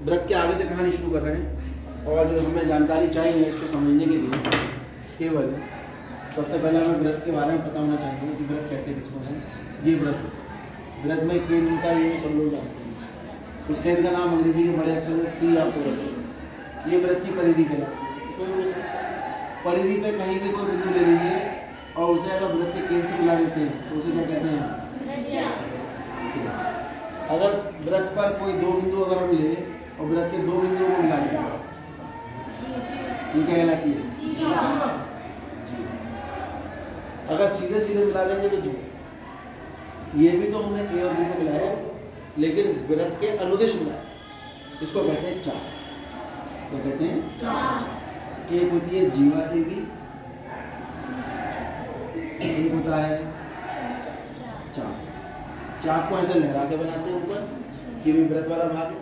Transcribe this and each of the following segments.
व्रत के आगे से कहानी शुरू कर रहे हैं और जो हमें जानकारी चाहिए इसको समझने के लिए केवल सबसे पहले हमें व्रत के बारे में पता होना चाहिए कि व्रत कहते किसको हैं। ये व्रत में केंद्र का ये सब लोग जानते हैं। उस केंद्र का नाम अंग्रेजी के बड़े अक्षर से सी आपको रखें। ये व्रत की परिधि कहलाती है। परिधि पे कहीं भी कोई बिंदु ले लीजिए और उसे अगर व्रत के केंद्र से मिला देते हैं तो उसे क्या कहते हैं। अगर व्रत पर कोई दो बिंदु अगर हम ले और व्रत के दो बिंदुओं को मिला दें ये क्या कहलाती है। अगर सीधे सीधे मिला देंगे तो जो ये भी तो हमने ए और बी को मिलाया लेकिन व्रत के अनुदिश मिलाया इसको कहते हैं चाप। क्या कहते हैं। एक होती है जीवा देवी, एक होता है चाप। चाप को ऐसे लहरा के बनाते हैं ऊपर कि भी व्रत वाला भाग है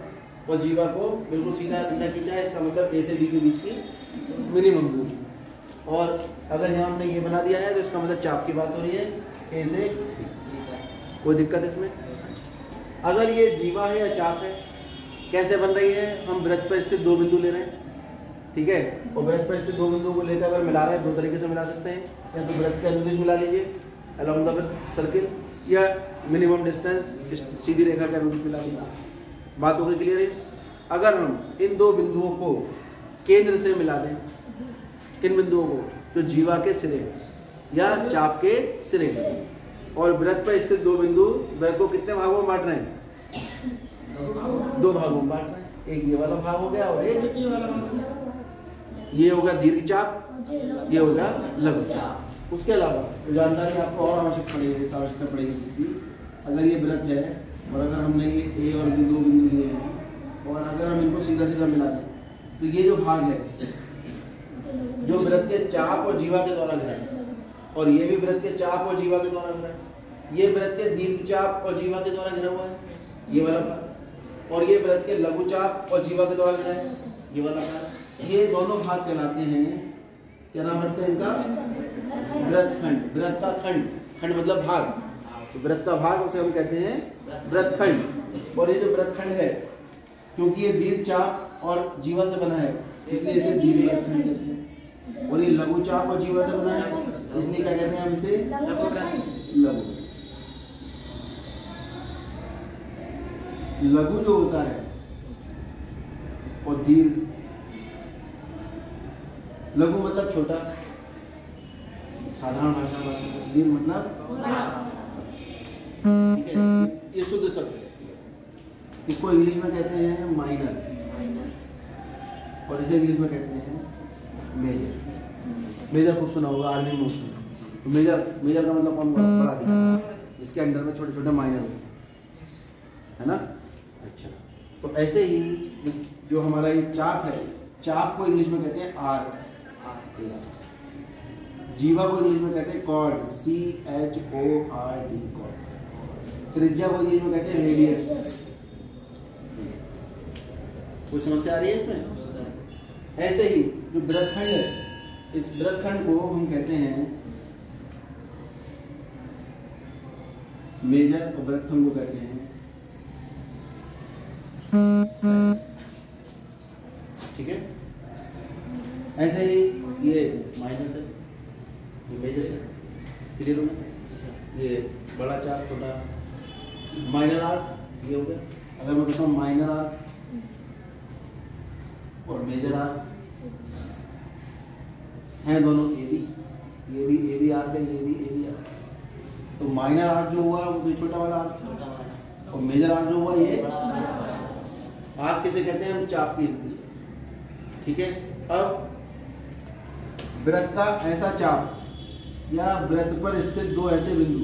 और जीवा को बिल्कुल सीधा सीधा खींचा है। इसका मतलब ए से बी के बीच की मिनिमम दूरी। और अगर यहाँ हमने ये बना दिया है तो इसका मतलब चाप की बात हो रही है ए से। कोई दिक्कत इसमें। अगर ये जीवा है या चाप है कैसे बन रही है। हम व्रत पर स्थित दो बिंदु ले रहे हैं ठीक है और व्रत पर स्थित दो बिंदुओं को लेकर अगर मिला रहे हैं दो तरीके से मिला सकते हैं। या तो व्रत के अनुदिश मिला लीजिए अलॉन्ग द सर्किल या मिनिमम डिस्टेंस सीधी रेखा के अनुदिश मिला लीजिए। बात हो गई क्लियर है। अगर हम इन दो बिंदुओं को केंद्र से मिला दें किन बिंदुओं को जो जीवा के सिरे या चाप के सिरे और व्रत पर स्थित दो बिंदु व्रत को कितने भागों में बांट रहे हैं। दो भागों में बांट रहे हैं। एक ये वाला भाग हो गया और एक ये होगा दीर्घ चाप, ये होगा लघु चाप। उसके अलावा तो जानकारी आपको और आवश्यकता पड़ेगी जिसकी अगर ये व्रत है और अगर हमने ये ए और बी दो बिंदु लिए हैं और अगर हम इनको सीधा सीधा मिला दें तो ये जो भाग है जो व्रत के चाप और जीवा के द्वारा घिरा है और ये भी व्रत के चाप और जीवा के द्वारा घिरा है। ये व्रत के दीर्घ चाप और जीवा के द्वारा घिरा हुआ है ये वाला भाग और ये व्रत के लघु चाप और जीवा के द्वारा घिरा है ये वाला भाग। ये दोनों भाग कहलाते हैं क्या नाम रखते हैं इनका व्रत खंड। व्रत का खंड, खंड मतलब भाग, तो व्रत का भाग उसे हम कहते हैं व्रत खंड। और ये जो व्रत खंड है क्योंकि ये दीर्घ चाप और जीवा से बना है इसलिए इसे दीर्घ व्रत खंड कहते हैं। और ये लघु चाप और जीवा से बना है इसलिए क्या कहते हैं हम इसे लघु। लघु जो होता है और दीर्घ, लघु मतलब छोटा साधारण भाषा में, दीर्घ मतलब ठीक है। ये शुद्ध शब्द है। इसको इंग्लिश में कहते हैं माइनर और इसे इंग्लिश में कहते हैं मेजर। मेजर खूब सुना होगा आर्मी में उसमें। मेजर का मतलब कौन बड़ा दिखा जिसके अंडर में छोटे छोटे माइनर होते है ना। अच्छा तो ऐसे ही जो हमारा ये चाप है चाप को इंग्लिश में कहते हैं आर। जीवा को इंग्लिश में कहते हैं कॉर्ड CHORD कॉर्ड। त्रिज्या को इंग्लिश में कहते हैं रेडियस। कोई समस्या आ रही है इसमें। ऐसे ही जो व्रतखंड है इस व्रतखंड को हम कहते हैं मेजर और व्रतखंड को कहते हैं ठीक है। ऐसे ही ये माइनस है ये मेजर से क्लियर हो गया। ये बड़ा चाप छोटा माइनर आर ये हो गया। अगर मैं कहता हूँ माइनर आर और मेजर आर हैं दोनों ए बी आर का ये भी आर। तो माइनर आर जो हुआ वो तो छोटा वाला आर और मेजर आर जो हुआ ये आर किसे कहते हैं हम चाप की ठीक है। अब व्रत का ऐसा चाप या व्रत पर स्थित दो ऐसे बिंदु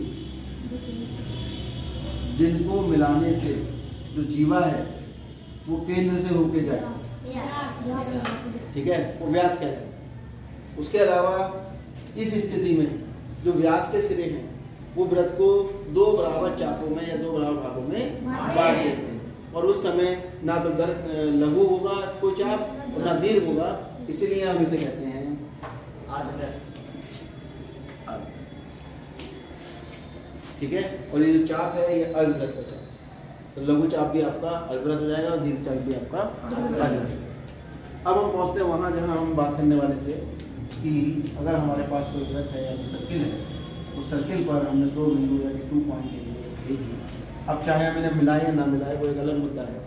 जिनको मिलाने से जो जीवा है वो केंद्र से होके जाए ठीक है वो व्यास कहते हैं। उसके अलावा इस स्थिति में जो व्यास के सिरे हैं वो व्रत को दो बराबर चापों में या दो बराबर भागों में बांट देते हैं और उस समय ना तो लघु होगा कोई चाप और ना दीर्घ होगा इसीलिए हम इसे कहते हैं ठीक है। और ये जो चाप है ये अर्धव्रत का चाप तो लघु चाप भी आपका अल्पवृत्त हो जाएगा और दीर्घ चाप भी आपका अर्धवृत्त। अब हम पहुँचते हैं वहाँ जहाँ हम बात करने वाले थे कि अगर हमारे पास कोई वृत्त है या कोई सर्किल है, उस सर्किल पर हमने दो बिंदु यानी 2 पॉइंट के लिए देखी। अब चाहे हम इन्हें मिलाएं या ना मिलाएं वो एक अलग मुद्दा है,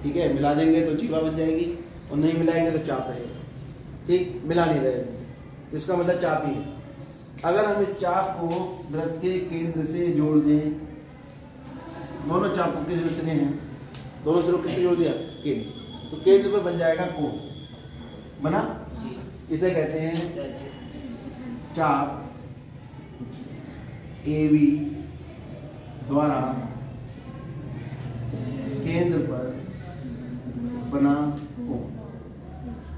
ठीक है। मिला देंगे तो जीवा बन जाएगी और नहीं मिलाएंगे तो चाप रहेगा, ठीक। मिला नहीं रहे तो इसका मतलब चाप ही है। अगर हम इस चाप को वृत्त के केंद्र से जोड़ दें, दोनों चाप को किस सिरे हैं, दोनों सिरों किससे जोड़ दिया, केंद्र, तो केंद्र पे बन जाएगा कोण, बना। इसे कहते हैं चाप AB द्वारा केंद्र पर बना कोण।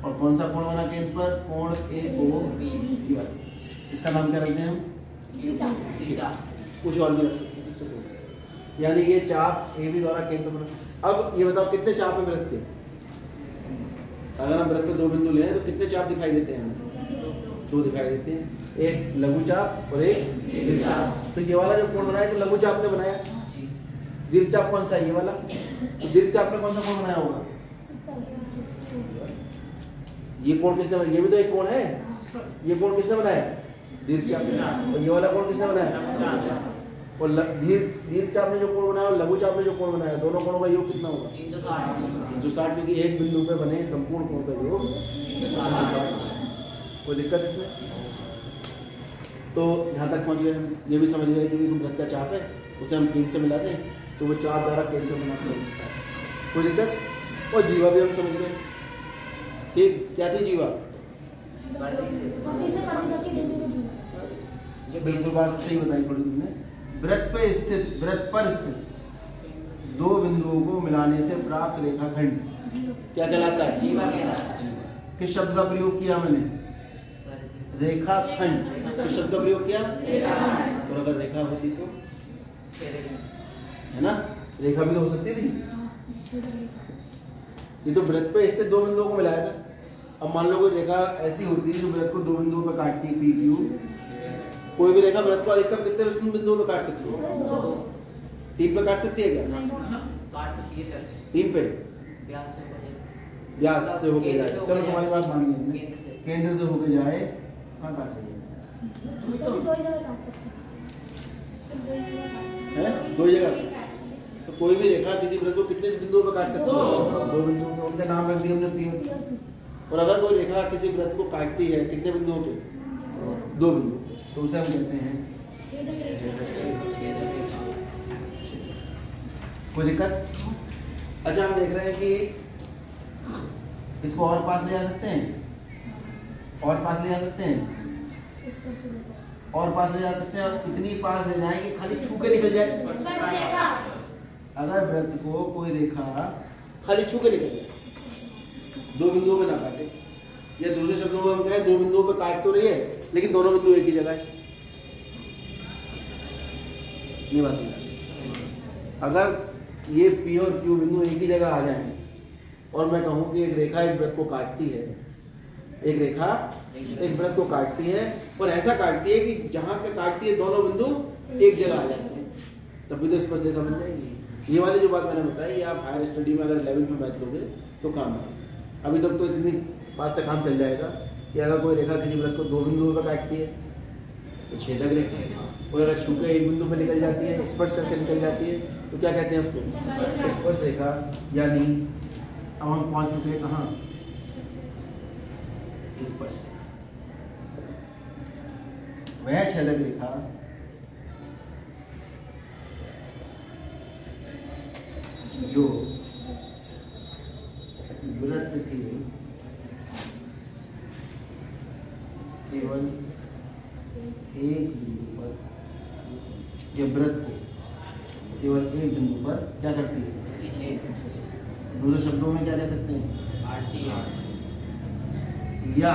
और कौन सा कोण बना केंद्र पर, कोण AOB। इसका नाम क्या रखते हैं हम, थीटा। कुछ और भी रख सकते हैं, यानी ये चाप AB द्वारा केंद्र पर। अब ये बताओ कितने चाप है वृत्त के, अगर हम वृत्त पे दो बिंदु लें तो कितने चाप दिखाई देते हैं हमें, 2 दिखाई देते हैं, एक लघु चाप और एक दीर्घ चाप। तो ये वाला जो कोण बनाया तो लघु चाप ने बनाया, दीर्घ चाप कौन सा है, ये वाला। तो दीर्घ चाप ने कौन सा कोण बनाया होगा, ये कोण किसने बनाया, ये भी तो एक कोण है, ये कोण किसने बनाया, दीर्घ चाप ने। और ये वाला कोण किसने बनाया, और दीर्घ चाप ने जो कोण बनाया और लघु चाप ने जो कोण बनाया, दोनों कोणों का योग कितना होगा, 360, क्योंकि एक बिंदु पे बने संपूर्ण कोण का योग 360। कोई दिक्कत इसमें। तो यहाँ तक पहुँच गए, ये भी समझ गए कि वृत्त का चाप है, उसे हम केंद्र से मिला दें तो वो चाप द्वारा केंद्र बना है। कोई दिक्कत। और जीवा भी हम समझ गए, ठीक। क्या थी जीवा, बिल्कुल बात सही बताई थोड़ी तुमने। वृत्त पर स्थित दो बिंदुओं को मिलाने से प्राप्त रेखाखंड क्या कहलाता है, जीवा कहलाता है। किस शब्द का प्रयोग किया मैंने, रेखाखंड। किस शब्द का प्रयोग किया, और अगर रेखा होती तो, है ना, रेखा भी तो हो सकती थी। ये तो वृत्त पे स्थित दो बिंदुओं को मिलाया था। अब मान लो कोई रेखा ऐसी होती है जो वृत्त को दो बिंदुओं पर काटती है, PQ। कोई भी रेखा वृत्त को अधिकतम कितने बिंदुओं पर काट सकती है, 3 पे काट सकती है क्या, काट सकती है सर, 3 पे, व्यास से होके जाए। चलो तुम्हारी बात मान ली, केंद्र से होके जाए, कहाँ काट रही है, 2 जगह। तो कोई भी रेखा किसी वृत्त को कितने बिंदुओं पर काट सकती है, 2 बिंदुओं पे, उनके नाम रख दिए हमने P। और अगर कोई रेखा किसी वृत्त को काटती है कितने बिंदुओं पे, 2 बिंदु, तो उसे हम कहते हैं। कोई दिक्कत। अच्छा, हम देख रहे हैं कि इसको और पास ले जा सकते हैं, और पास ले जा सकते हैं, और पास ले जा सकते हैं, और इतनी पास ले जाए कि खाली छू के निकल जाए। अगर वृत्त को कोई रेखा खाली छू के निकल जाए, 2 बिंदुओं पे ना काटे, या दूसरे शब्दों में हम कहें 2 बिंदुओं पे काट तो रही है लेकिन दोनों बिंदु एक ही जगह है। नहीं बात समझ। अगर ये P और Q बिंदु एक ही जगह आ जाए और मैं कहूँ कि एक रेखा एक वृत्त को काटती है, एक रेखा एक वृत्त को काटती है और ऐसा काटती है कि जहां पे काटती है दोनों बिंदु एक जगह आ जाते हैं, तब भी तो स्पर्श रेखा बन जाएगी। ये वाली जो बात मैंने बताई, ये आप हायर स्टडी में अगर 11th में मैथ लोगे तो काम आएगा। अभी तक तो इतनी बात से काम चल जाएगा कि अगर कोई रेखा किसी वृत्त को 2 बिंदुओं पर काटती है तो छेदक रेखा, और अगर छू के एक बिंदु पर निकल जाती है, स्पर्श करके निकल जाती है, तो क्या कहते हैं उसको, स्पर्श रेखा। यानी अब हम पहुंच चुके हैं कहाँ, स्पर्श। वह छेदक रेखा जो वृत्त के केवल एक बिंदु पर, ये वृत्त को केवल एक बिंदु पर क्या करती है, दूसरे शब्दों में क्या कह सकते हैं, या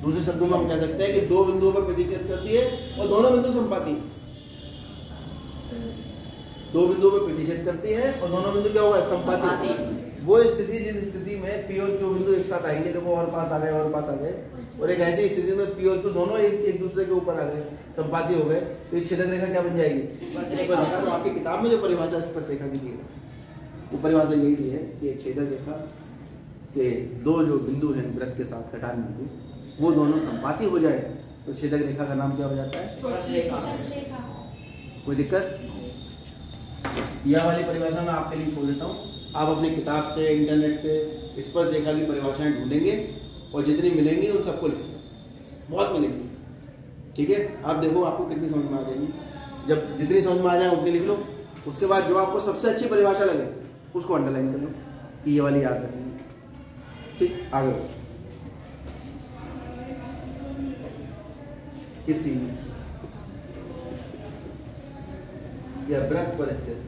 दूसरे शब्दों में हम कह सकते हैं कि 2 बिंदुओं पर प्रतिच्छेद करती है और दोनों बिंदु संपाती। 2 बिंदुओं पर प्रतिच्छेद करती है और दोनों बिंदु क्या होगा, संपाती। वो स्थिति जिस स्थिति में P और Q बिंदु एक साथ आएंगे, देखो और पास आ गए और पास आ गए, और एक ऐसी स्थिति में P और Q दोनों एक दूसरे के ऊपर आ गए, संपाती हो गए, तो ये छेदक रेखा क्या बन जाएगी, स्पर्श रेखा। तो आपकी किताब में जो परिभाषा स्पर्श रेखा की दी है वो परिभाषा यही दी है कि एक छेदक रेखा के दो जो बिंदु हैं वृत्त के साथ कटान बिंदु, वो दोनों संपाती हो जाए तो छेदक रेखा का नाम क्या हो जाता है? कोई दिक्कत? यह वाली परिभाषा मैं आपके लिए खोल देता हूँ। आप अपनी किताब से, इंटरनेट से स्पर्श रेखा की परिभाषाएं ढूंढेंगे और जितनी मिलेंगी उन सबको लिखेंगे, बहुत मिलेंगी। ठीक है, आप देखो आपको कितनी समझ में आ जाएगी। जब जितनी समझ में आ जाए उतनी लिख लो, उसके बाद जो आपको सबसे अच्छी परिभाषा लगे उसको अंडरलाइन कर लो कि ये वाली याद रखनी है। ठीक, आगे बढ़ो। किसी या वृत्त पर स्थित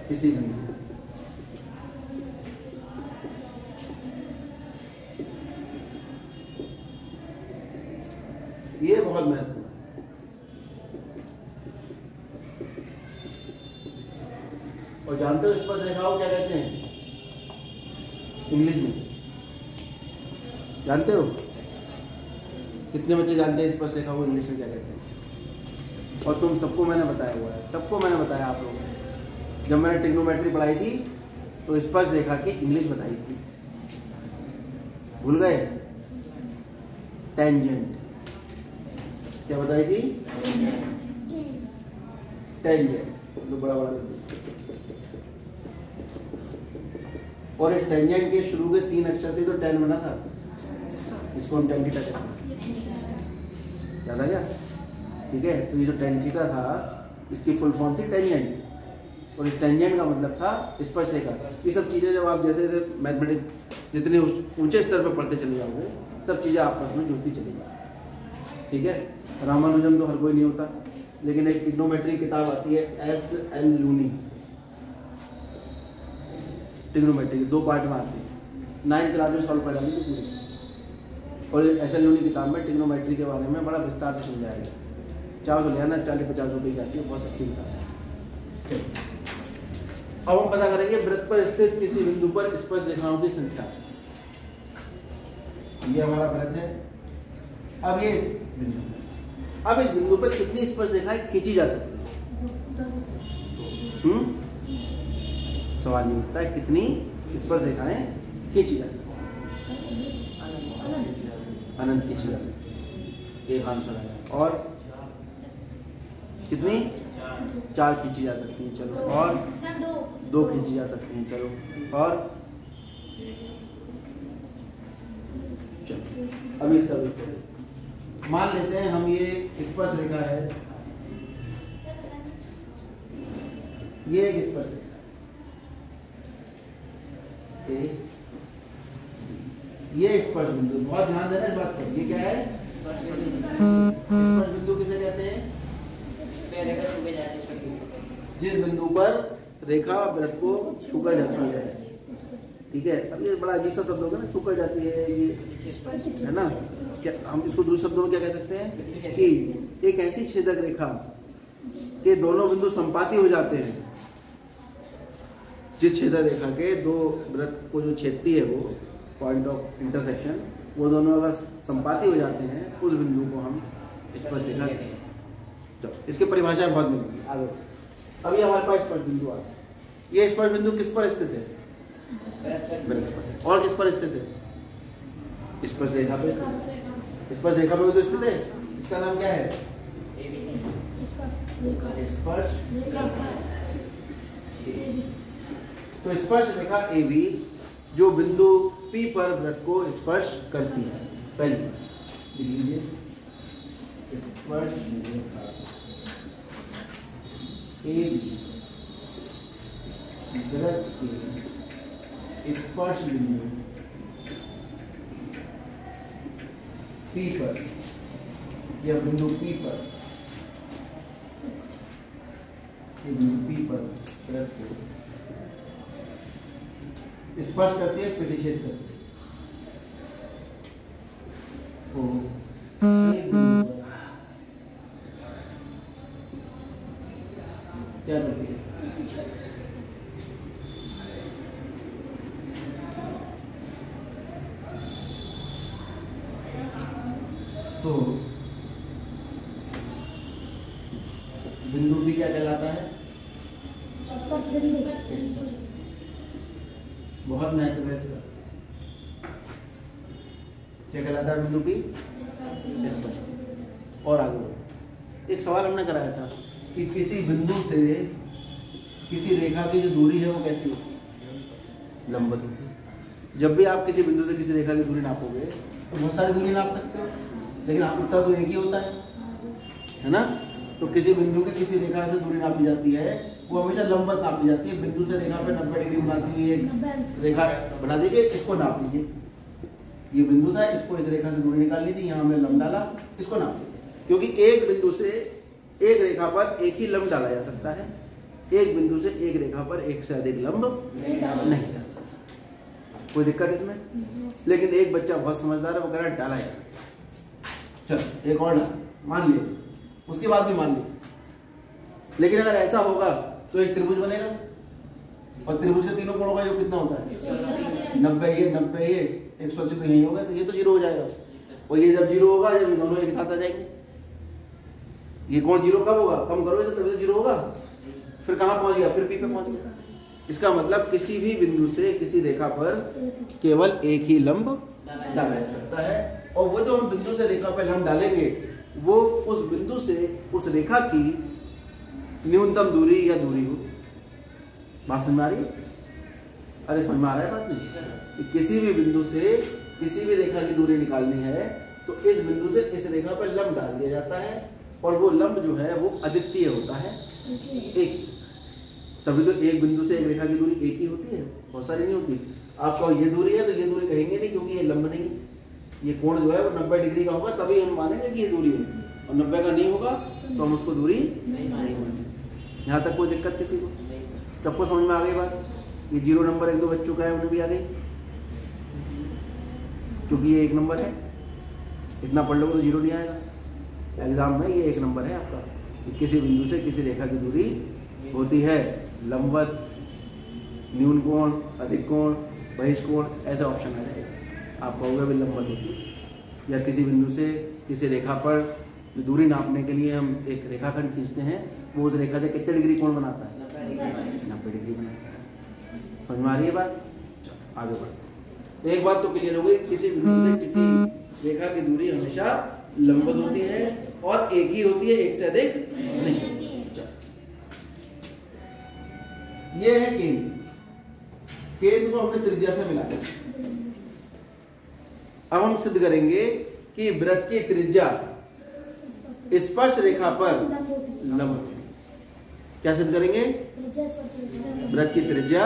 किसी बिंदु ये बहुत महत्वपूर्ण है। और जानते हो स्पर्श रेखाओं क्या कहते हैं इंग्लिश में? जानते हो? कितने बच्चे जानते हैं स्पर्श रेखा को इंग्लिश में क्या कहते हैं? और तुम सबको मैंने बताया हुआ है, सबको मैंने बताया आप लोगों को। जब मैंने ट्रिग्नोमेट्री पढ़ाई थी तो स्पर्श रेखा की इंग्लिश बताई थी, भूल गए? टेंजेंट। क्या बताई थी? टेंजेंट, तो बड़ा बड़ा। और इस टेंजेंट के शुरू के 3 अक्षर से तो टेन बना था, इसको हम टेन थीटा कहते हैं। याद आ गया? ठीक है, तो ये जो टेन थीटा था इसकी फुल फॉर्म थी टेंजेंट, और इस टेंजेंट का मतलब था स्पर्श रेखा। ये सब चीज़ें जब आप जैसे जैसे मैथमेटिक्स जितने ऊंचे स्तर पर पढ़ते चले जाओगे, सब चीज़ें आपस में जुड़ती चली जाएंगी। ठीक है, रामानुजम तो हर कोई नहीं होता, लेकिन एक ट्रिग्नोमेट्री किताब आती है S.L. लूनी, ट्रिग्नोमेट्री 2 पार्ट में आती है, 9th क्लास में सॉल्व कर डाली थी पूरी। और S.L. लूनी किताब में ट्रिग्नोमेट्री के बारे में बड़ा विस्तार से समझाया गया। चाहो तो ले आना, 40-50 रुपये की आती है, बहुत सस्ती किताब है। अब हम पता करेंगे वृत्त पर स्थित किसी बिंदु पर स्पर्श रेखाओं की संख्या। ये हमारा वृत्त है। अब ये बिंदु, अब इस बिंदु पर कितनी स्पर्श रेखाएं खींची जा सकती है? सवाल ये उठता है कितनी स्पर्श रेखाएं खींची जा सकती है? अनंत खींची जा सकती है, एक आंसर आया। और कितनी? 4 खींची जा सकती हैं। चलो, और 2 खींची जा सकती हैं। चलो, और चलो अब इसका भी मान लेते हैं हम, ये स्पर्श रेखा है, ये एक स्पर्श रेखा, ये स्पर्श बिंदु, बहुत ध्यान देना इस बात पर। ये क्या है? स्पर्श बिंदु किसे कहते हैं? जिस बिंदु पर रेखा वृत्त को छूकर जाती है। ठीक है, अब ये बड़ा अजीब सा शब्द होगा ना, छूकर जाती है, ये है ना। क्या हम इसको दूसरे शब्दों में क्या कह सकते हैं कि एक ऐसी छेदक रेखा के दोनों बिंदु संपाती हो जाते हैं। जिस छेदक रेखा के दो वृत्त को जो छेदती है, वो पॉइंट ऑफ इंटरसेक्शन, वो दोनों अगर संपाती हो जाते हैं, उस बिंदु को हम स्पर्श रेखा कहते हैं। तो इसकी परिभाषाएं बहुत मिलेंगी आगे। अभी हमारे पास स्पर्श बिंदु आ गया। ये स्पर्श बिंदु किस पर स्थित है? वृत्त पर। और किस पर स्थित है? स्पर्श रेखा पे। स्पर्श रेखा पे तो स्थित है। इसका नाम क्या है? स्पर्श। तो स्पर्श रेखा AB जो बिंदु P पर वृत्त को स्पर्श करती है, पहली लीजिए स्पर्श AB वृत्त के स्पर्श बिंदु P पर, या बिंदु P पर, बिंदु P पर वृत्त को स्पर्श करती है, प्रतिच्छेद करती है। क्या करती है? तो कहलाता है? बहुत महत्व है इसका। क्या कहलाता है बिंदु की? स्पर्श। और आगे बढ़ो। एक सवाल हमने कराया था कि किसी बिंदु से किसी रेखा की जो दूरी है वो कैसी होती है? लंबवत होती है। जब भी आप किसी बिंदु से किसी रेखा की दूरी नापोगे तो बहुत सारी दूरी नाप सकते हो, लेकिन उत्तर तो एक ही होता है ना? तो किसी बिंदु की किसी रेखा से दूरी नापी जाती है, वो हमेशा लंबवत नापी जाती है। बिंदु से रेखा पे 90 डिग्री बनाती हुई एक रेखा बना दीजिए, इसको नाप लीजिए। ये बिंदु था, इसको इस रेखा से दूरी निकालनी थी, यहाँ हमने लंब डाला, इसको नाप लीजिए। क्योंकि एक बिंदु से एक रेखा पर एक ही लंब डाला जा सकता है, एक बिंदु से एक रेखा पर एक से अधिक लंब नहीं डाला जा सकता। कोई दिक्कत इसमें? लेकिन एक बच्चा बहुत समझदार है, वो कह रहा है डाला जा सकता है। चल एक और मान लिया, उसके बाद भी मान लिया। लेकिन अगर ऐसा होगा तो एक त्रिभुज बनेगा, और त्रिभुज के तीनों कोणों का योग कितना होता है? 90 ये 90 ये 180 तो यही होगा, तो ये तो 0 हो जाएगा। और ये जब 0 होगा, जब दोनों एक साथ आ जाएंगे। ये कोण 0 कब होगा? कम करो इसे, तभी तो 0 होगा। फिर कहाँ पहुंच गया? फिर पी पे पहुंच गया। इसका मतलब किसी भी बिंदु से किसी रेखा पर केवल एक ही लंब डाला जा सकता है, और वो जो हम बिंदु से रेखा पर लंब डालेंगे वो उस बिंदु से उस रेखा की न्यूनतम दूरी या दूरी हो। बात समझ में आ रही है? अरे समझ में आ रहा है बात नहीं? किसी भी बिंदु से किसी भी रेखा की दूरी निकालनी है तो इस बिंदु से इस रेखा पर लंब डाल दिया जाता है, और वो लंब जो है वो अद्वितीय होता है, एक। तभी तो एक बिंदु से एक रेखा की दूरी एक ही होती है, बहुत सारी नहीं होती। आपको ये दूरी है तो ये दूरी कहेंगे नहीं, क्योंकि ये लंब नहीं, ये कोण जो है वो 90 डिग्री का होगा, तभी हम मानेंगे कि ये दूरी है। और 90 का नहीं होगा तो हम उसको दूरी नहीं मानेंगे। यहाँ तक कोई दिक्कत किसी को? सबको समझ में आ गई बात? ये 0 नंबर 1-2 बच्चों का है, उन्हें भी आ गई, क्योंकि ये 1 नंबर है। इतना पढ़ लोगे तो 0 नहीं आएगा एग्जाम में। ये 1 नंबर है आपका। किसी बिंदु से किसी रेखा की दूरी होती है लंबवत, न्यून कोण, अधिक कोण, बहिष्कोण, ऐसा ऑप्शन आ जाएगा। आप कहोगे भी लंबवत होती है। या किसी बिंदु से किसी रेखा पर जो दूरी नापने के लिए हम एक रेखाखंड खींचते हैं, वो उस रेखा से कितने डिग्री कोण बनाता है? 90 डिग्री बनाता है। समझ में आ रही है बात? चलो आगे बढ़ते। एक बात तो क्लियर हो गई, किसी बिंदु से किसी रेखा की दूरी हमेशा लंबवत होती है और एक ही होती है, एक से अधिक नहीं। ये है केंद्र। केंद्र को हमने त्रिज्या से मिलाया। अब हम सिद्ध करेंगे कि वृत्त की त्रिज्या स्पर्श रेखा पर लंब है। क्या सिद्ध करेंगे? वृत्त की त्रिज्या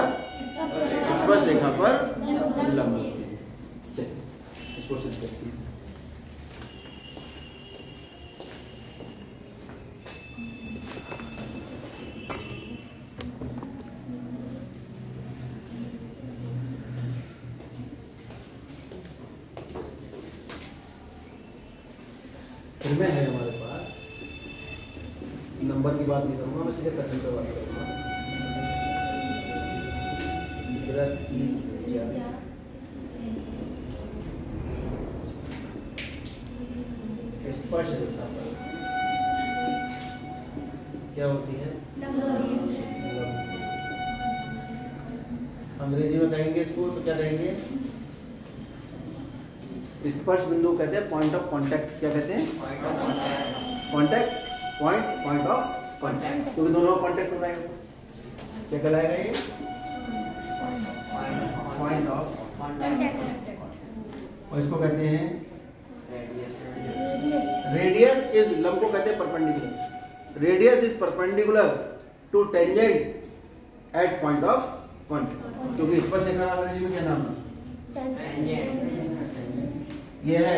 स्पर्श रेखा पर लंब है। इसको सिद्ध करते हैं। में है हमारे पास, नंबर की बात नहीं करूंगा, मैं सीधे कथन पर बात करूंगा। वृत्त की त्रिज्या स्पर्श रेखा पर क्या होती है? अंग्रेजी में कहेंगे इसको तो क्या कहेंगे? स्पर्श बिंदु कहते हैं, पॉइंट ऑफ कांटेक्ट। क्या कहते हैं? कांटेक्ट पॉइंट ऑफ कांटेक्ट, क्योंकि दोनों का कांटेक्ट हो रहा है। क्या कहलाएगा ये? Point of contact. और इसको कहते हैं रेडियस। इज लंब को कहते हैं perpendicular. Radius is perpendicular to tangent at point of contact. क्योंकि स्पर्श रेखा का अंग्रेजी में क्या नाम है? ये है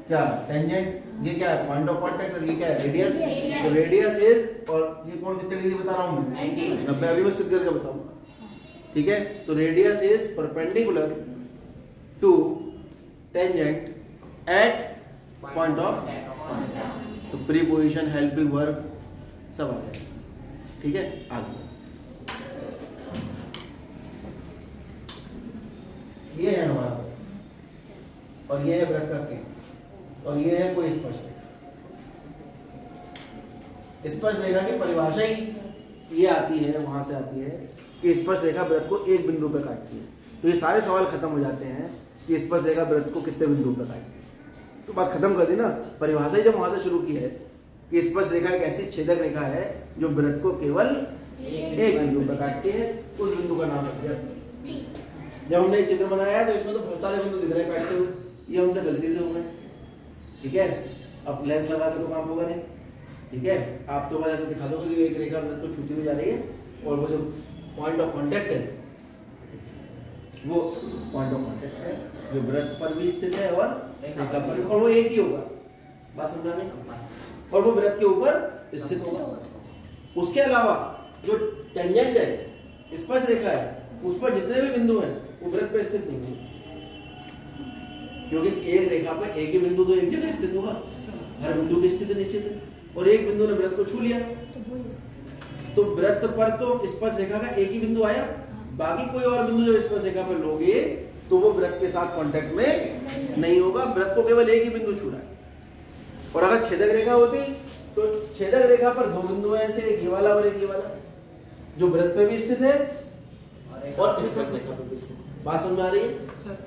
क्या? टेंजेंट। ये क्या है? Point of contact. और ये क्या है? रेडियस। तो रेडियस इज, और ये कौन कितने डिग्री बता रहा हूं मैं? 90। अभी मैं सिद्ध करके बताऊंगा। ठीक है, तो radius is perpendicular to tangent at point of contact. तो प्रीपोजिशन, हेल्पिंग वर्ब सब आ जाएगा। ठीक है, आगे ये है हमारा, और ये है वृत्त का केंद्र, और ये है कोई स्पर्श रेखा। स्पर्श रेखा की परिभाषा ही ये आती है, वहां से आती है कि स्पर्श रेखा वृत्त को एक बिंदु पर काटती है। तो ये सारे सवाल खत्म हो जाते हैं कि स्पर्श रेखा वृत्त को कितने बिंदु पर काटती है। तो बात खत्म कर दी ना, परिभाषा ही जब वहां से शुरू की है कि स्पर्श रेखा एक ऐसी छेदक रेखा है जो वृत्त को केवल एक बिंदु पर काटती है, उस बिंदु का नाम रख दिया। जब हमने एक चित्र बनाया तो इसमें तो बहुत सारे बिंदु दिख रहे हैं काटते हुए, ये हमसे गलती से हो गए, ठीक है। अब लेंस लगा के तो काम होगा नहीं, ठीक है। आप तो बस ऐसे दिखा दोगे कि एक रेखा वृत्त को छूती हुई जा रही है और वो जो पॉइंट ऑफ कांटेक्ट है वो पॉइंट ऑफ कांटेक्ट है जो वृत्त पर भी स्थित है और रेखा पर, और वो एक ही होगा, बात समझ आ गई, और वो वृत्त के ऊपर स्थित होगा। उसके अलावा जो टेंजेंट है, स्पर्श रेखा है, उस पर जितने भी बिंदु हैं वो वृत्त पर स्थित नहीं होंगे, क्योंकि एक रेखा पर एक ही बिंदु तो एक जगह स्थित होगा, हर बिंदु की स्थिति निश्चित है, और एक बिंदु ने वृत्त को छू लिया तो वृत्त पर तो स्पर्श रेखा का एक ही बिंदु आया, बाकी कोई और बिंदु जब स्पर्श रेखा पर लोगे तो वो वृत्त के साथ कांटेक्ट में नहीं होगा, वृत्त को केवल एक ही बिंदु छू रहा है। और अगर छेदक रेखा होती तो छेदक रेखा पर दो बिंदु हैं, ऐसे एक ये वाला और एक ये वाला, जो वृत्त पे भी स्थित है और स्पर्श रेखा पर भी स्थित। बात समझ में आ रही है?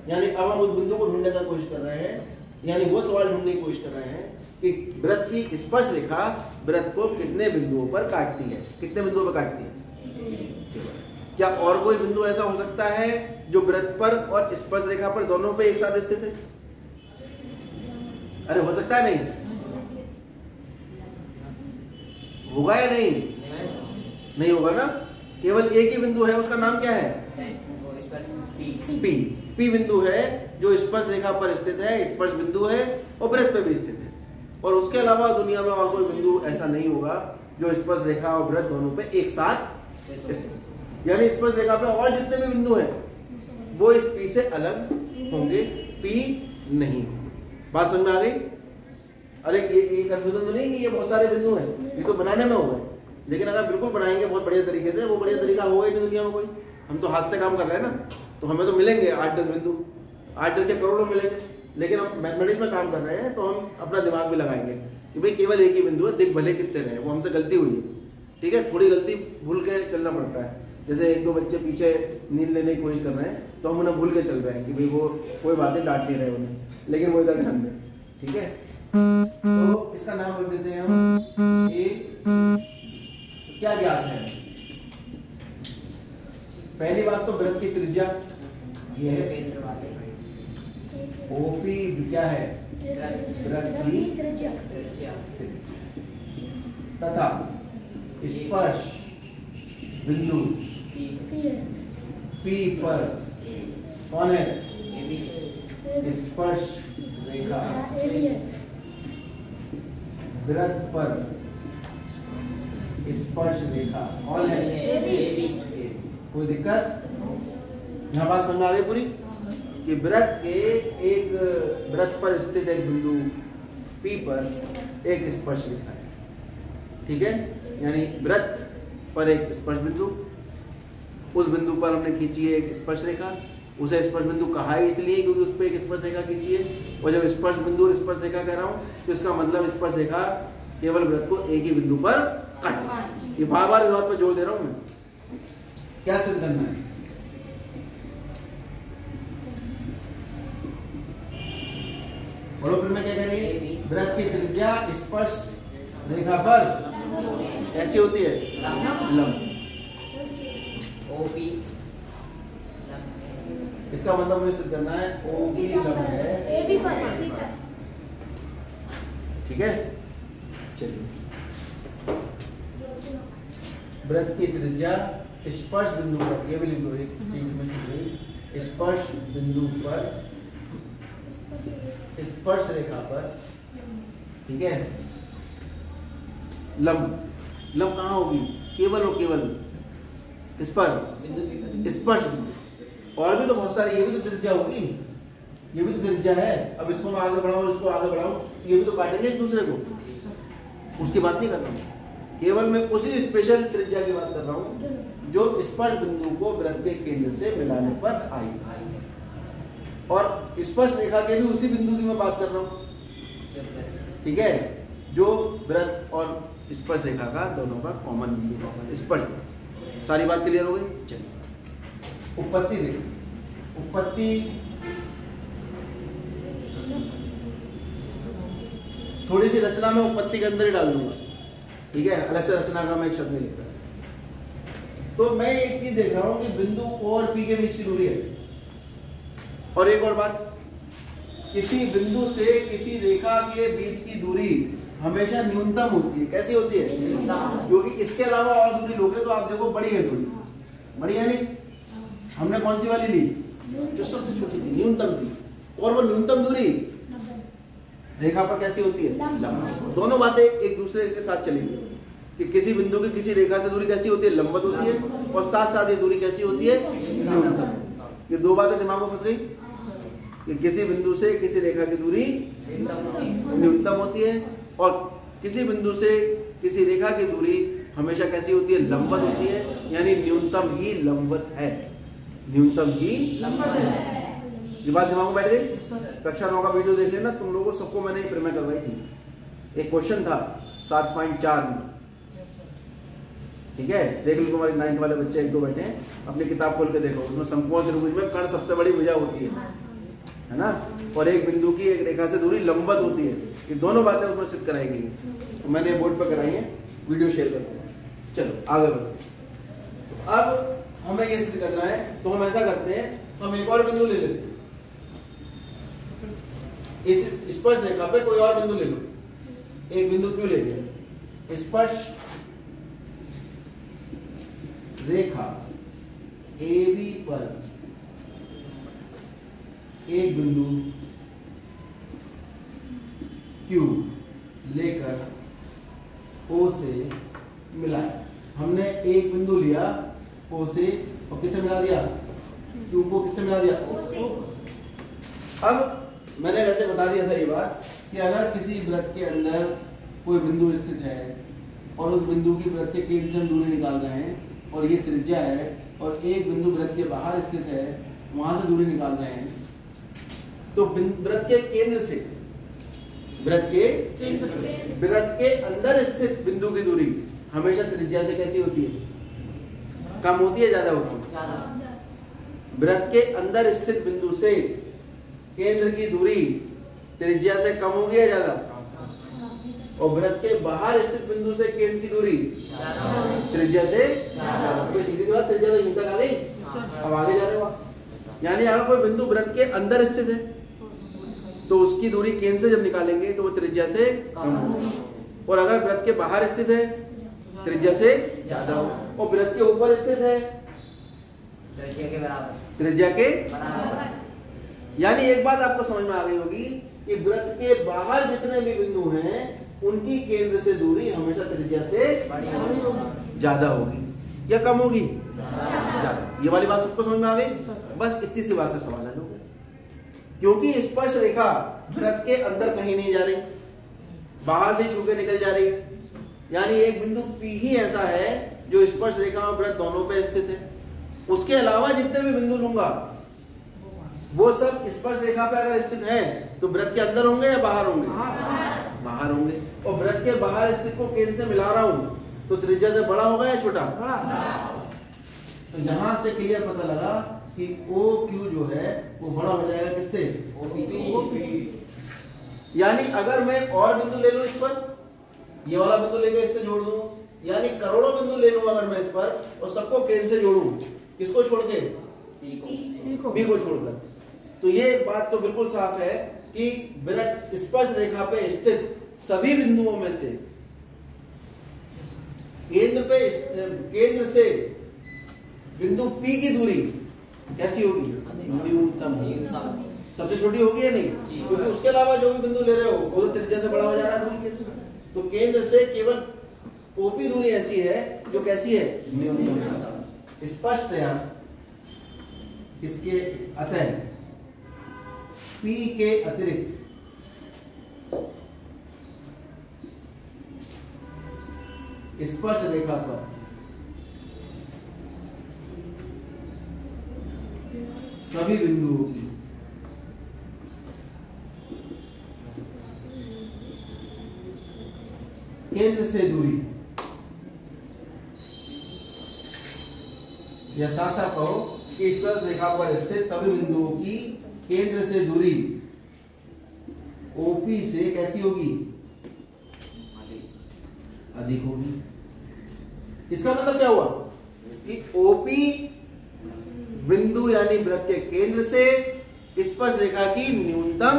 यानी अब हम उस बिंदु को ढूंढने का कोशिश कर रहे हैं, यानी वो सवाल ढूंढने की कोशिश कर रहे हैं कि वृत्त की स्पर्श रेखा वृत्त को कितने बिंदुओं पर काटती है, कितने बिंदुओं पर काटती है। क्या और कोई बिंदु ऐसा हो सकता है जो वृत्त पर और स्पर्श रेखा पर दोनों पे एक साथ स्थित है? अरे हो सकता है, नहीं होगा या नहीं? नहीं होगा ना, केवल एक ही बिंदु है, उसका नाम क्या है? पी। पी बिंदु है जो स्पर्श रेखा पर स्थित है, स्पर्श बिंदु है और वृत्त पे भी स्थित है, और उसके अलावा दुनिया में और कोई बिंदु ऐसा नहीं होगा जो स्पर्श रेखा और वृत्त दोनों पे एक साथ स्थित। यानी स्पर्श रेखा पे और जितने भी बिंदु हैं वो इस पी से अलग होंगे, पी नहीं होंगे। बात समझ में आ गई? अरे ये कंफ्यूजन तो नहीं कि ये बहुत सारे बिंदु हैं, ये तो बनाने में होगा, लेकिन अगर बिल्कुल बनाएंगे बहुत बढ़िया तरीके से, वो बढ़िया तरीका होगा ही नहीं दुनिया में कोई। हम तो हाथ से काम कर रहे हैं ना, तो हमें तो मिलेंगे 8-10 बिंदु, 8-10 के करोड़ों मिलेंगे, लेकिन हम मैथमेटिक्स में काम कर रहे हैं तो हम अपना दिमाग भी लगाएंगे कि भाई केवल एक ही बिंदु है, देख भले कितने रहे, वो हमसे गलती हुई है, ठीक है, थोड़ी गलती भूल के चलना पड़ता है। जैसे 1-2 बच्चे पीछे नींद लेने की कोशिश कर रहे हैं तो हम उन्हें भूल के चल रहे हैं कि भाई वो कोई बात नहीं, डांट नहीं रहे उन्हें, लेकिन वो इधर ध्यान दें, ठीक है। तो इसका नाम रख देते हैं हम ए। क्या ज्ञात है? पहली बात तो वृत्त की त्रिज्या ये है, ओपी क्या है? वृत्त की त्रिज्या, तथा स्पर्श बिंदु पी पर कौन है? स्पर्श रेखा वृत्त पर स्पर्श रेखा कौन है? कोई दिक्कत? यहाँ बात समझ आ गई पूरी कि वृत्त के एक वृत्त पर स्थित एक बिंदु P पर एक स्पर्श रेखा है, ठीक है। यानी वृत्त पर एक स्पर्श बिंदु, उस बिंदु पर हमने खींची है एक स्पर्श रेखा, उसे स्पर्श बिंदु कहा है इसलिए क्योंकि उस पर एक स्पर्श रेखा खींची है, और जब स्पर्श बिंदु और स्पर्श रेखा कह रहा हूं तो इसका मतलब स्पर्श रेखा केवल वृत्त को एक ही बिंदु पर काटे। ये बार बार इस बात पर जोर दे रहा हूं मैं। क्या सिद्ध करना है? बड़ो फिर में क्या कह रही है? वृत्त की त्रिज्या स्पर्श रेखा पर ऐसी होती है लंब। इसका मतलब मुझे सिद्ध करना है ओबी लंब है, ठीक है। चलिए, वृत्त की त्रिज्या स्पर्श बिंदु पर, ये भी लिख लो, एक चीज में छूट गई, स्पर्श बिंदु पर स्पर्श रेखा पर, ठीक है, लंब। लंब कहाँ होगी? केवल और केवल स्पर्श बिंदु। और भी तो बहुत सारी, ये भी तो त्रिज्या होगी, ये भी तो त्रिज्या है। अब इसको मैं आगे बढ़ाऊं, इसको आगे बढ़ाऊं, ये भी तो काटेंगे एक दूसरे को, उसकी बात नहीं कर रहा हूं, केवल मैं उसी स्पेशल त्रिज्या की बात कर रहा हूं जो स्पर्श बिंदु को वृत्त के केंद्र से मिलाने पर आई है, और स्पर्श रेखा के भी उसी बिंदु की मैं बात कर रहा हूं, ठीक है, जो वृत्त और स्पर्श रेखा का दोनों का कॉमन बिंदु स्पर्श। सारी बात क्लियर हो गई। चलिए उत्पत्ति देखो। उत्पत्ति थोड़ी सी रचना में उत्पत्ति के अंदर ही डाल दूंगा, ठीक है, अलग से रचना का मैं एक शब्द नहीं लिख रहा। तो मैं एक चीज देख रहा हूं कि बिंदु O और P के बीच की दूरी है। और एक और बात, किसी बिंदु से किसी रेखा के बीच की दूरी हमेशा न्यूनतम होती है। कैसी होती है? क्योंकि इसके अलावा और दूरी लोगे तो आप देखो बड़ी है दूरी, बड़ी है नहीं। हमने कौन सी वाली ली? जो सबसे छोटी थी, न्यूनतम थी। और वो न्यूनतम दूरी रेखा पर कैसी होती है? लंबवत। दोनों बातें एक दूसरे के साथ चलेंगी कि किसी बिंदु की किसी रेखा से दूरी कैसी होती है? लंबवत होती है। और साथ साथ ये दूरी कैसी होती है? न्यूनतम। ये दो बातें दिमाग में फंस गई कि किसी बिंदु से किसी रेखा की दूरी न्यूनतम होती है और किसी बिंदु से किसी रेखा की दूरी हमेशा कैसी होती है? लंबवत होती है। यानी न्यूनतम ही लंबवत है, न्यूनतम ही लंबवत है। ये बात दिमाग में बैठ गई। कक्षा 9 का वीडियो देख लेना, तुम लोगों सबको मैंने प्रेरणा करवाई थी। एक क्वेश्चन था 7.4 में, ठीक है, देख लो। तुम्हारी 9th वाले बच्चे एक दो बैठे हैं, अपनी किताब खोल के देखो। उसमें समकोण त्रिभुज में कर्ण सबसे बड़ी भुजा होती है ना, और एक बिंदु की एक रेखा से दूरी लंबवत होती है। ये दोनों बातें उसमें सिद्ध कराई गई हैं। तो मैंने बोर्ड पर कराई है, वीडियो शेयर कर दूंगा। चलो आगे बढ़ो। अब हमें ये सिद्ध करना है, तो हम ऐसा करते हैं, हम एक और बिंदु ले लेते हैं। इस स्पर्श रेखा पे कोई और बिंदु ले लो। एक बिंदु क्यों ले लिया? स्पर्श रेखा AB पर एक बिंदु Q लेकर O से मिलाया। हमने एक बिंदु लिया O से और किससे मिला दिया? Q को किससे मिला दिया? O से। अब मैंने वैसे बता दिया था ये बात कि अगर किसी वृत्त के अंदर कोई बिंदु स्थित है और उस बिंदु की वृत्त के केंद्र से हम दूरी निकाल रहे हैं और ये त्रिज्या है, और एक बिंदु वृत्त के बाहर स्थित है, वहां से दूरी निकाल रहे हैं, तो वृत्त के केंद्र से वृत्त के अंदर स्थित बिंदु की दूरी हमेशा त्रिज्या से कैसी होती है? कम होती है, ज्यादा होती है? वृत्त के अंदर स्थित बिंदु से केंद्र की दूरी त्रिज्या से कम होगी या ज्यादा? और वृत्त के बाहर स्थित बिंदु से केंद्र की दूरी त्रिज्या से ज्यादा। कोई सीधी सी बात, त्रिज्या तो यहीं तक आ गई। अब आगे जा रहे हो आप, यानी अगर कोई बिंदु वृत्त के अंदर स्थित है तो उसकी दूरी केंद्र से जब निकालेंगे तो वो त्रिज्या से कम होगी, और अगर वृत्त के बाहर स्थित है त्रिज्या से ज्यादा हो, और वृत्त के ऊपर स्थित है त्रिज्या के बराबर। यानी एक बात आपको समझ में आ गई होगी कि वृत्त के बाहर जितने भी बिंदु हैं उनकी केंद्र से दूरी हमेशा त्रिज्या से ज्यादा होगी या कम होगी? ज्यादा। ये वाली बात सबको समझ में आ गई। बस इतनी सी बात से सवाल है लोग, क्योंकि स्पर्श रेखा वृत्त के अंदर कहीं नहीं जा रही, बाहर से छू के निकल जा रही। यानी एक बिंदु P ही ऐसा है जो स्पर्श रेखा और वृत्त दोनों पे स्थित है। उसके अलावा जितने भी बिंदु लूंगा वो सब स्पर्श रेखा पे अगर स्थित है तो वृत्त के अंदर होंगे या बाहर होंगे? बाहर होंगे। और वृत्त के बाहर स्थित को केंद्र से मिला रहा हूं तो त्रिज्या से बड़ा होगा या छोटा? तो यहां से क्लियर पता लगा कि OQ जो है वो बड़ा हो जाएगा किससे? OP। यानी अगर मैं और बिंदु ले लूं इस पर, ये वाला बिंदु लेकर इससे जोड़ दूं, यानी करोड़ों बिंदु ले लूं अगर मैं इस पर और सबको केंद्र से जोड़ूं, किसको छोड़ के? P को छोड़कर। तो ये बात तो बिल्कुल साफ है कि वृत्त स्पर्श रेखा पे स्थित सभी बिंदुओं में से केंद्र से बिंदु P की दूरी कैसी होगी? न्यूनतम होगी। सबसे छोटी होगी या नहीं? क्योंकि उसके अलावा जो भी बिंदु ले रहे हो वो त्रिज्या से बड़ा हो जा रहा है दूरी के। तो केंद्र से केवल OP दूरी ऐसी है जो कैसी है? न्यूनतम। स्पष्टतया इसके अतः P के अतिरिक्त स्पर्श रेखा पर सभी बिंदुओं की केंद्र से दूरी, या साफ साफ कहो कि इस रेखा पर स्थित सभी बिंदुओं की केंद्र से दूरी OP से कैसी होगी? अधिक होगी। इसका मतलब क्या हुआ कि OP बिंदु यानी वृत्त के केंद्र से स्पर्श रेखा की न्यूनतम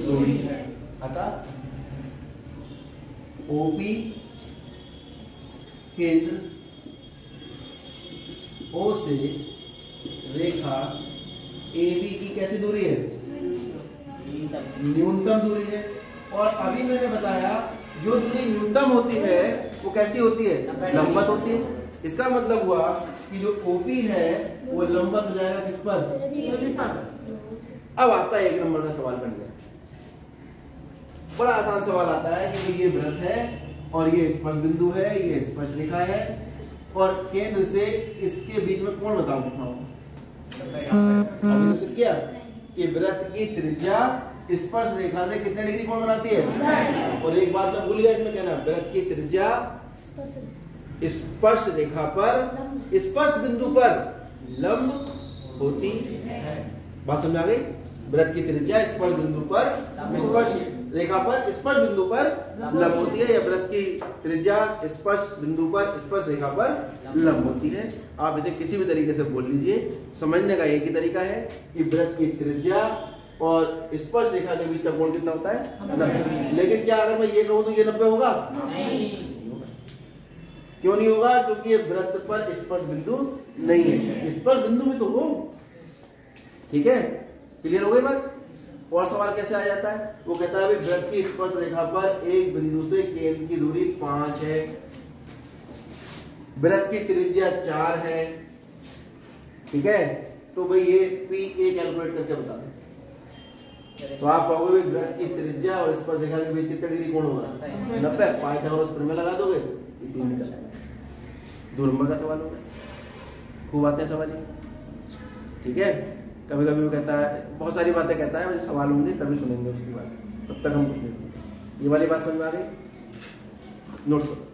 दूरी है। अतः OP केंद्र O से रेखा AB की कैसी दूरी है? न्यूनतम दूरी है। और अभी मैंने बताया जो दूरी न्यूनतम होती है वो कैसी होती है? लंबवत होती है। इसका मतलब हुआ कि जो OP है वो लंबवत हो जाएगा किस पर? अब आपका 1 नंबर का सवाल बन गया। बड़ा आसान सवाल आता है कि ये वृत्त है और ये स्पर्श बिंदु है, ये स्पर्श रेखा है और केंद्र से इसके बीच में कोण बताओ कितना होगा? अभी सिद्ध किया कि वृत्त की त्रिज्या स्पर्श रेखा से कितने डिग्री कोण बनाती है? और एक बात मैं भूल गया इसमें कहना, वृत्त की त्रिज्या स्पर्श रेखा पर स्पर्श बिंदु पर लंब होती है। बात समझ आ गई? वृत्त की त्रिज्या स्पर्श बिंदु पर स्पर्श रेखा पर स्पर्श बिंदु पर लंब होती है, या वृत्त की त्रिज्या स्पर्श बिंदु पर स्पर्श रेखा पर लंब होती है। आप इसे किसी भी तरीके से बोल लीजिए, समझने का एक ही तरीका है कि वृत्त की त्रिज्या और स्पर्श रेखा के बीच का कोण कितना होता है? 90। लेकिन क्या अगर मैं ये कहूं तो ये 90 होगा? नहीं। क्यों नहीं होगा? क्योंकि ये वृत्त पर स्पर्श बिंदु नहीं है। स्पर्श बिंदु भी तो हो। ठीक है, क्लियर हो गई बात? और सवाल कैसे आ जाता है? वो कहता है वृत्त की स्पर्श रेखा पर एक बिंदु से केंद्र की दूरी 5 है, वृत्त की त्रिज्या 4 है। ठीक है, तो भाई ये PA कैलकुलेट करके बता दो। तो आप कहोगे वृत्त की त्रिज्या और स्पर्श रेखा के बीच कितने डिग्री कोण होगा? 90। 5 और उस पर में लगा दोगे 3 मीटर। 2 नंबर का सवाल होगा। खूब आते हैं सवाल। ठीक है, कभी कभी वो कहता है, बहुत सारी बातें कहता है, मुझे सवाल होंगे तभी सुनेंगे उसकी बात, तब तक हम कुछ नहीं। ये वाली बात समझ में आ गई? नोट करो।